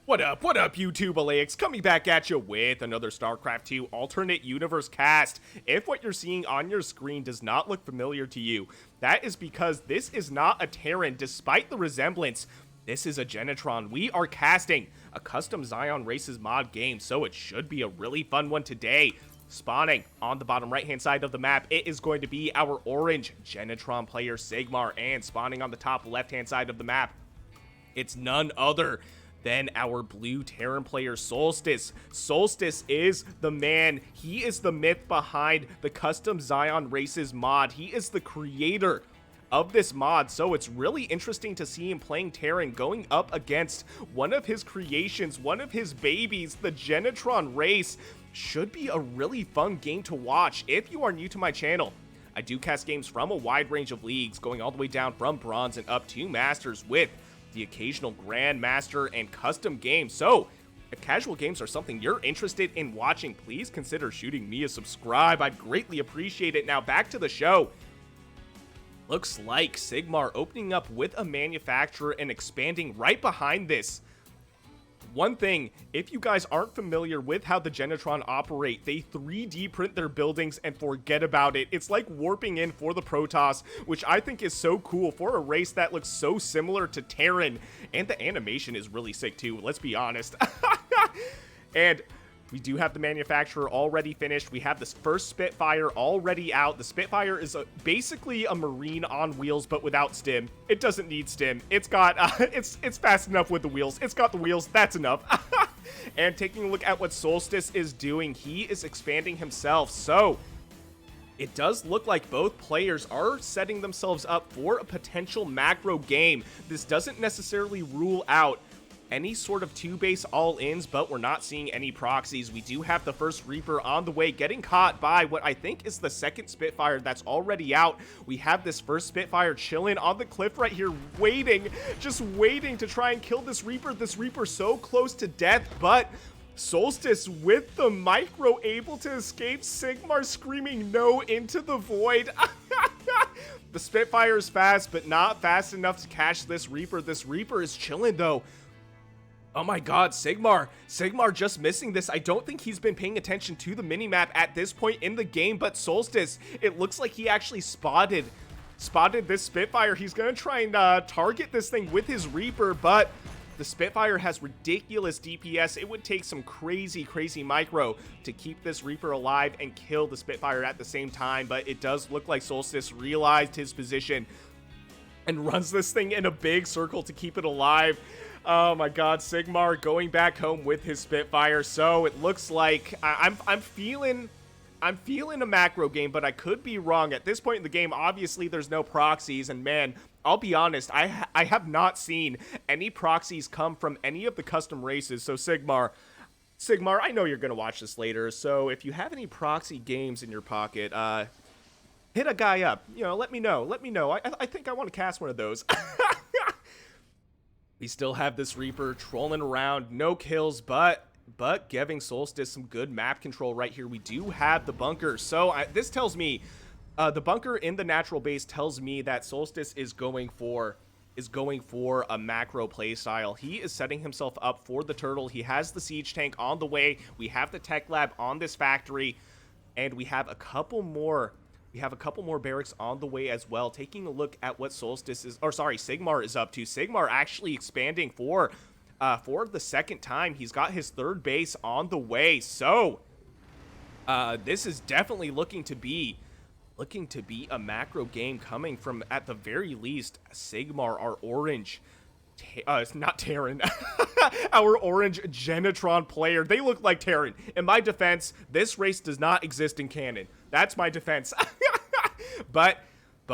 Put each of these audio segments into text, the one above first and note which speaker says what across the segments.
Speaker 1: What up, YouTube Elleix? Coming back at you with another StarCraft 2 alternate universe cast. If what you're seeing on your screen does not look familiar to you, that is because this is not a Terran, despite the resemblance. This is a Genetron. We are casting a custom Scion Races mod game, so it should be a really fun one today. Spawning on the bottom right-hand side of the map, it is going to be our orange Genetron player Sigmar, and spawning on the top left-hand side of the map, it's none other than our blue Terran player Solstice. Solstice is the man. He is the myth behind the custom Scion Races mod. He is the creator of this mod, so it's really interesting to see him playing Terran, going up against one of his creations, one of his babies, the Genetron race. Should be a really fun game to watch. If you are new to my channel, I do cast games from a wide range of leagues, going all the way down from Bronze and up to Masters, with the occasional Grandmaster and custom games. So if casual games are something you're interested in watching, please consider shooting me a subscribe. I'd greatly appreciate it. Now back to the show. Looks like Sigmar opening up with a manufacturer and expanding right behind this. One thing, if you guys aren't familiar with how the Genetron operate, they 3D print their buildings and forget about it. It's like warping in for the Protoss, which I think is so cool for a race that looks so similar to Terran. And the animation is really sick too, let's be honest. And we do have the manufacturer already finished. We have this first Spitfire already out. The Spitfire is basically a Marine on wheels, but without stim. It doesn't need stim. It's got, it's fast enough with the wheels. It's got the wheels. That's enough. And taking a look at what Solstice is doing, he is expanding himself. So it does look like both players are setting themselves up for a potential macro game. This doesn't necessarily rule out any sort of two-base all-ins, but we're not seeing any proxies. We do have the first Reaper on the way, getting caught by what I think is the second Spitfire that's already out. We have this first Spitfire chilling on the cliff right here, waiting, just waiting to try and kill this Reaper. This Reaper so close to death, but Solstice with the micro able to escape. Sigmar screaming no into the void. The Spitfire is fast, but not fast enough to catch this Reaper. This Reaper is chilling though. Oh my god, Sigmar just missing this. I don't think he's been paying attention to the minimap at this point in the game, but Solstice, it looks like he actually spotted this Spitfire. He's gonna try and target this thing with his Reaper, but the Spitfire has ridiculous DPS. It would take some crazy micro to keep this Reaper alive and kill the Spitfire at the same time, but it does look like Solstice realized his position and runs this thing in a big circle to keep it alive. Oh my god, Sigmar going back home with his Spitfire. So it looks like I'm feeling a macro game, but I could be wrong. At this point in the game, obviously there's no proxies, and man, I'll be honest, I have not seen any proxies come from any of the custom races. So Sigmar, I know you're gonna watch this later, so if you have any proxy games in your pocket, hit a guy up, you know, let me know. I think I want to cast one of those. We still have this Reaper trolling around, no kills, but giving Solstice some good map control right here. We do have the bunker, so this tells me, the bunker in the natural base tells me that Solstice is going for a macro play style. He is setting himself up for the turtle. He has the siege tank on the way. We have the tech lab on this factory, and we have a couple more. We have a couple more barracks on the way as well. Taking a look at what Sigmar is up to. Sigmar actually expanding for the second time. He's got his third base on the way. So this is definitely looking to be a macro game coming from, at the very least, Sigmar, our orange. It's not Terran. Our orange Genetron player. They look like Terran. In my defense, this race does not exist in canon. That's my defense. But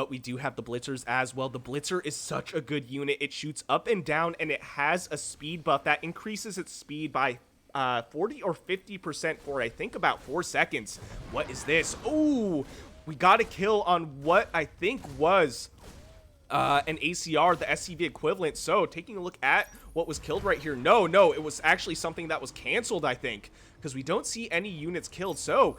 Speaker 1: we do have the Blitzers as well. The Blitzer is such a good unit. It shoots up and down, and it has a speed buff that increases its speed by 40 or 50% for, I think, about 4 seconds. What is this? Ooh, we got a kill on what I think was an ACR, the SCV equivalent. So taking a look at what was killed right here. No, it was actually something that was canceled, I think, because we don't see any units killed. So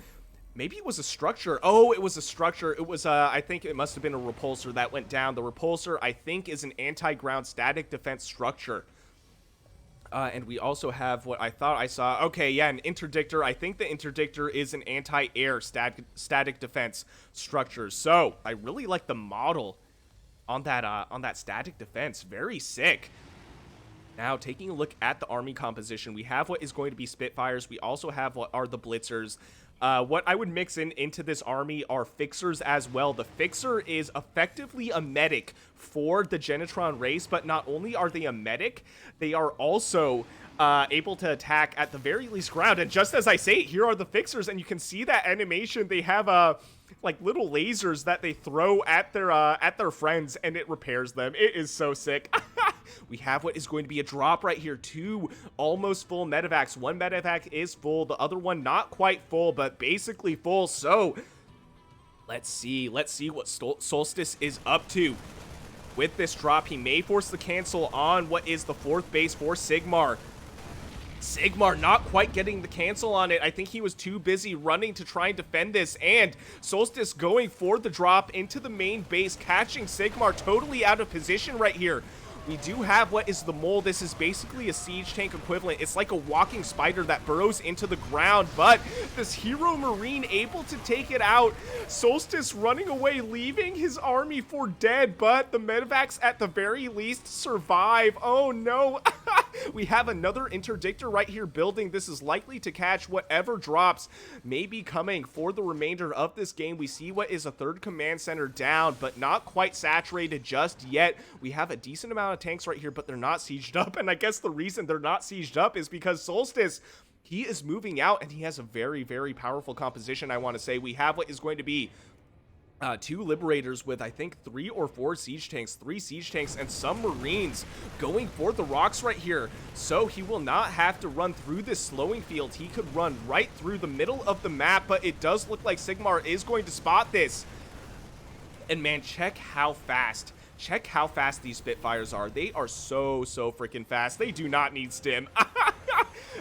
Speaker 1: maybe it was a structure. Oh, it was a structure. It was, I think it must have been a repulsor that went down. The repulsor, I think, is an anti-ground static defense structure. And we also have what I thought I saw. Okay, yeah, an interdictor. I think the interdictor is an anti-air static defense structure. So I really like the model on that static defense. Very sick. Now, taking a look at the army composition, we have what is going to be Spitfires. We also have what are the Blitzers. What I would mix into this army are Fixers as well. The Fixer is effectively a medic for the Genetron race, but not only are they a medic, they are also able to attack at the very least ground. And just as I say it, here are the Fixers, and you can see that animation. They have like little lasers that they throw at their friends, and it repairs them. It is so sick. We have what is going to be a drop right here. 2 almost full medevacs. 1 medevac is full. The other one not quite full, but basically full. So let's see what Solstice is up to. With this drop, he may force the cancel on what is the 4th base for Sigmar. Sigmar not quite getting the cancel on it. I think he was too busy running to try and defend this, and Solstice going for the drop into the main base, catching Sigmar totally out of position right here. We do have what is the mole. This is basically a siege tank equivalent. It's like a walking spider that burrows into the ground, but this hero marine able to take it out. Solstice running away, leaving his army for dead, but the medevacs at the very least survive. Oh no. We have another interdictor right here building. This is likely to catch whatever drops may be coming for the remainder of this game. We see what is a 3rd command center down, but not quite saturated just yet. We have a decent amount of tanks right here, but they're not sieged up, and I guess the reason they're not sieged up is because Solstice, he is moving out, and he has a very, very powerful composition. I want to say we have what is going to be 2 Liberators with, I think, 3 or 4 siege tanks, 3 siege tanks, and some Marines going for the rocks right here. So he will not have to run through this slowing field. He could run right through the middle of the map, but it does look like Sigmar is going to spot this. And man, check how fast these Spitfires are. They are so freaking fast. They do not need stim.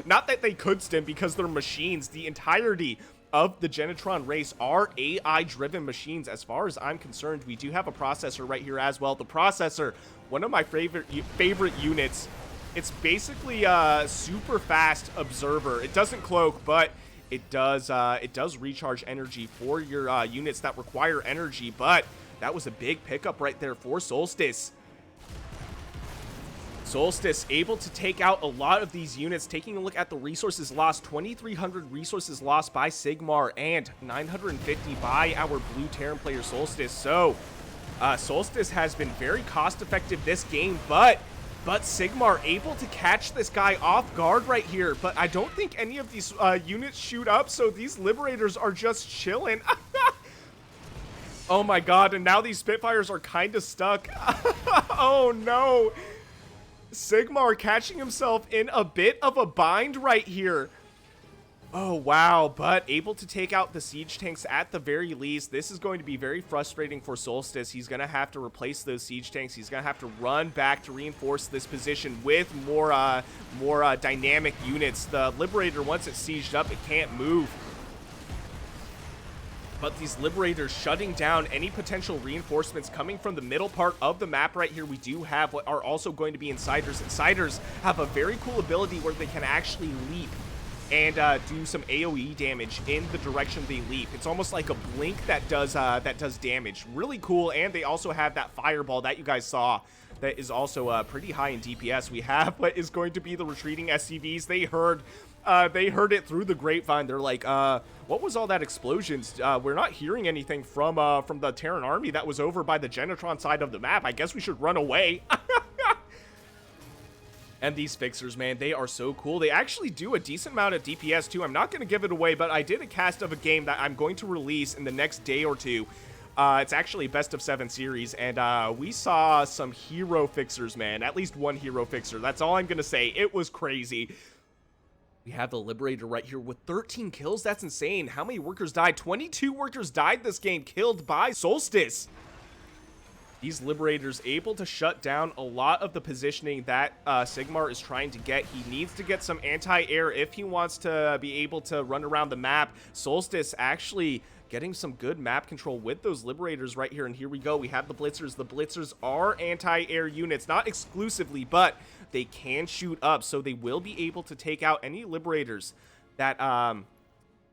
Speaker 1: Not that they could stim, because they're machines. The entirety of the Genetron race are AI-driven machines. As far as I'm concerned, we do have a processor right here as well. The processor, one of my favorite units. It's basically a super fast observer. It doesn't cloak, but it does recharge energy for your units that require energy. But that was a big pickup right there for Solstice. Solstice able to take out a lot of these units. Taking a look at the resources lost, 2,300 resources lost by Sigmar and 950 by our blue Terran player Solstice. So Solstice has been very cost effective this game, but Sigmar able to catch this guy off guard right here. But I don't think any of these units shoot up, so these Liberators are just chilling. Oh my god, and now these Spitfires are kind of stuck. Oh no. Sigmar catching himself in a bit of a bind right here. Oh, wow, but able to take out the siege tanks at the very least. This is going to be very frustrating for Solstice. He's going to have to replace those siege tanks. He's going to have to run back to reinforce this position with more dynamic units. The Liberator, once it's sieged up, it can't move. But these Liberators shutting down any potential reinforcements coming from the middle part of the map right here. We do have what are also going to be Insiders. Insiders have a very cool ability where they can actually leap and do some AoE damage in the direction they leap. It's almost like a blink that does damage. Really cool, and they also have that fireball that you guys saw that is also pretty high in DPS. We have what is going to be the retreating SCVs. They heard it through the grapevine. They're like, what was all that explosions? We're not hearing anything from the Terran army that was over by the Genetron side of the map. I guess we should run away. And these Fixers, man, they are so cool. They actually do a decent amount of DPS too. I'm not going to give it away, but I did a cast of a game that I'm going to release in the next day or two. It's actually best of 7 series, and we saw some hero Fixers, man. At least one hero Fixer. That's all I'm going to say. It was crazy. We have the Liberator right here with 13 kills. That's insane. How many workers died? 22 workers died this game, killed by Solstice. These Liberators able to shut down a lot of the positioning that Sigmar is trying to get. He needs to get some anti-air if he wants to be able to run around the map. Solstice actually getting some good map control with those Liberators right here. And here we go. We have the Blitzers. The Blitzers are anti-air units, not exclusively, but they can shoot up, so they will be able to take out any Liberators that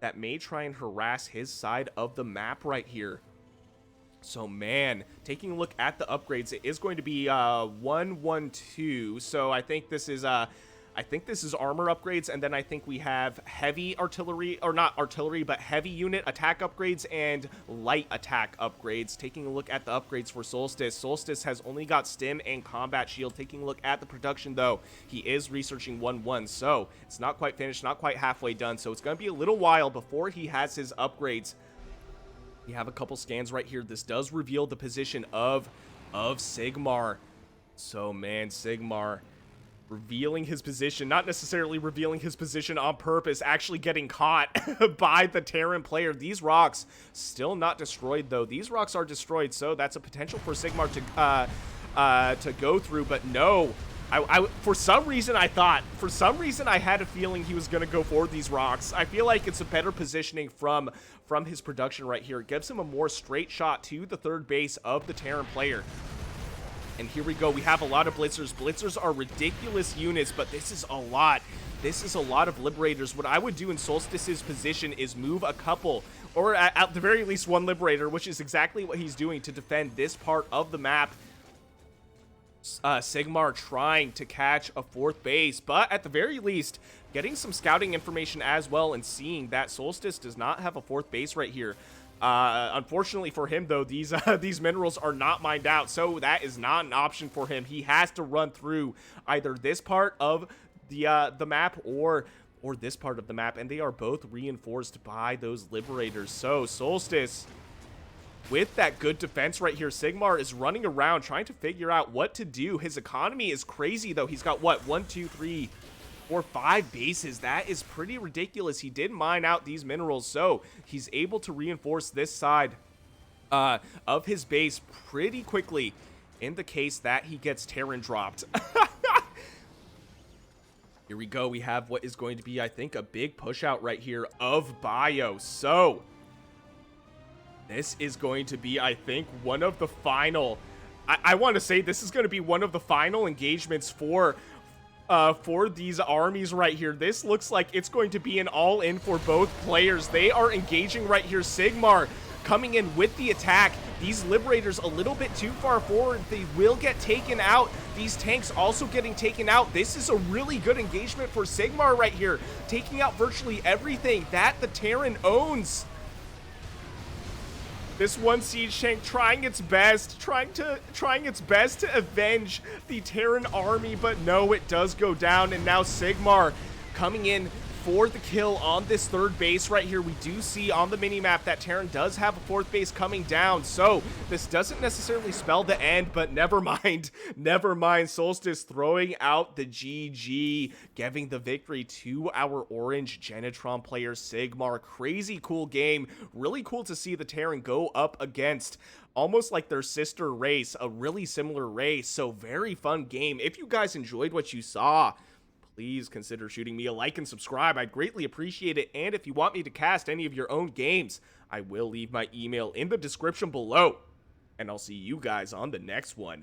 Speaker 1: that may try and harass his side of the map right here. So, man, taking a look at the upgrades, it is going to be 1-1-2. So I think this is armor upgrades, and then I think we have heavy artillery, or not artillery, but heavy unit attack upgrades and light attack upgrades. Taking a look at the upgrades for Solstice. Solstice has only got stim and combat shield. Taking a look at the production, though, he is researching 1-1, so it's not quite finished, not quite halfway done, so it's going to be a little while before he has his upgrades. We have a couple scans right here. This does reveal the position of Sigmar. So, man, Sigmar revealing his position, not necessarily revealing his position on purpose, actually getting caught by the Terran player. These rocks still not destroyed, though. These rocks are destroyed, so that's a potential for Sigmar to go through, but no. For some reason I had a feeling he was going to go for these rocks. I feel like it's a better positioning from his production right here. It gives him a more straight shot to the third base of the Terran player. And here we go. We have a lot of Blitzers. Blitzers are ridiculous units, but this is a lot. This is a lot of Liberators. What I would do in Solstice's position is move a couple, or at the very least one Liberator, which is exactly what he's doing to defend this part of the map. Sigmar trying to catch a fourth base, but at the very least, getting some scouting information as well and seeing that Solstice does not have a fourth base right here. Unfortunately for him, though, these minerals are not mined out, so that is not an option for him. He has to run through either this part of the map or this part of the map, and they are both reinforced by those Liberators. So Solstice, with that good defense right here, Sigmar is running around trying to figure out what to do. His economy is crazy, though. He's got, what, 1, 2, 3, 4, 5 bases. That is pretty ridiculous. He did mine out these minerals, so he's able to reinforce this side of his base pretty quickly in the case that he gets Terran dropped. Here we go. We have what is going to be, I think, a big push out right here of Bio. So this is going to be, I think, one of the final, I want to say this is going to be one of the final engagements for these armies right here. This looks like it's going to be an all-in for both players. They are engaging right here. Sigmar coming in with the attack. These Liberators a little bit too far forward. They will get taken out. These tanks also getting taken out. This is a really good engagement for Sigmar right here, taking out virtually everything that the Terran owns. This one siege tank trying its best to avenge the Terran army, but no, it does go down, and now Sigmar coming in for the kill on this third base right here. We do see on the minimap that Terran does have a fourth base coming down, so this doesn't necessarily spell the end, but never mind. Never mind. Solstice throwing out the GG, giving the victory to our orange Genetron player, Sigmar. Crazy cool game. Really cool to see the Terran go up against almost like their sister race, a really similar race, so very fun game. If you guys enjoyed what you saw, please consider shooting me a like and subscribe. I'd greatly appreciate it. And if you want me to cast any of your own games, I will leave my email in the description below. And I'll see you guys on the next one.